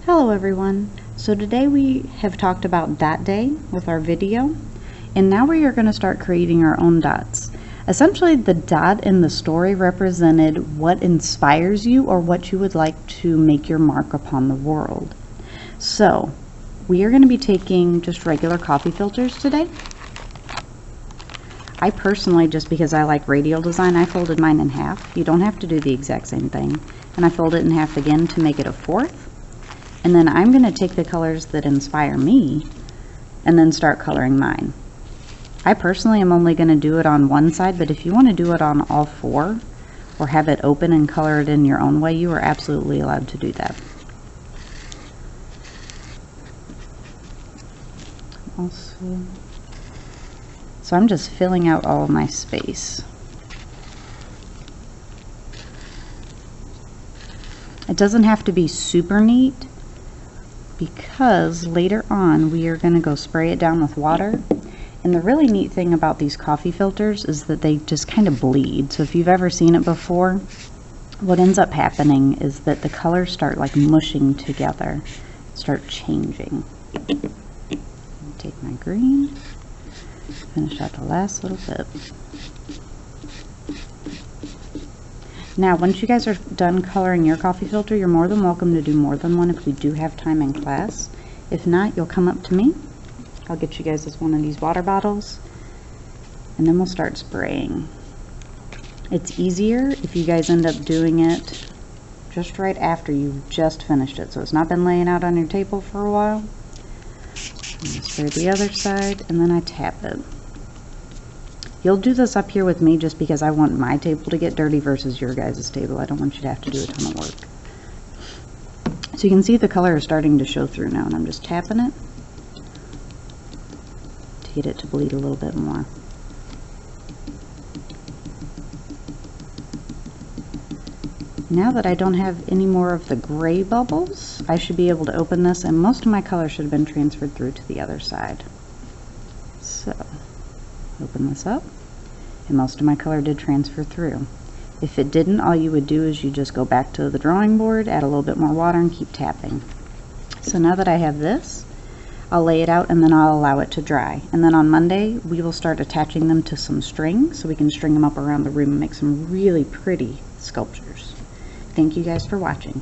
Hello everyone. So today we have talked about dot day with our video, and now we are going to start creating our own dots. Essentially, the dot in the story represented what inspires you or what you would like to make your mark upon the world. So we are going to be taking just regular coffee filters today. I personally, just because I like radial design, I folded mine in half. You don't have to do the exact same thing. And I fold it in half again to make it a fourth. And then I'm going to take the colors that inspire me and then start coloring mine. I personally am only going to do it on one side, but if you want to do it on all four or have it open and color it in your own way, you are absolutely allowed to do that. So I'm just filling out all of my space. It doesn't have to be super neat, because later on we are going to go spray it down with water. And the really neat thing about these coffee filters is that they just kind of bleed. So if you've ever seen it before, what ends up happening is that the colors start like mushing together, start changing. Take my green, finish out the last little bit. Now, once you guys are done coloring your coffee filter, you're more than welcome to do more than one if we do have time in class. If not, you'll come up to me. I'll get you guys one of these water bottles, and then we'll start spraying. It's easier if you guys end up doing it just right after you've just finished it, so it's not been laying out on your table for a while. Spray the other side, and then I tap it. You'll do this up here with me just because I want my table to get dirty versus your guys' table. I don't want you to have to do a ton of work. So you can see the color is starting to show through now, and I'm just tapping it to get it to bleed a little bit more. Now that I don't have any more of the gray bubbles, I should be able to open this, and most of my color should have been transferred through to the other side. So, open this up, and most of my color did transfer through. If it didn't, all you would do is you just go back to the drawing board, add a little bit more water, and keep tapping. So now that I have this, I'll lay it out and then I'll allow it to dry. And then on Monday, we will start attaching them to some string so we can string them up around the room and make some really pretty sculptures. Thank you guys for watching.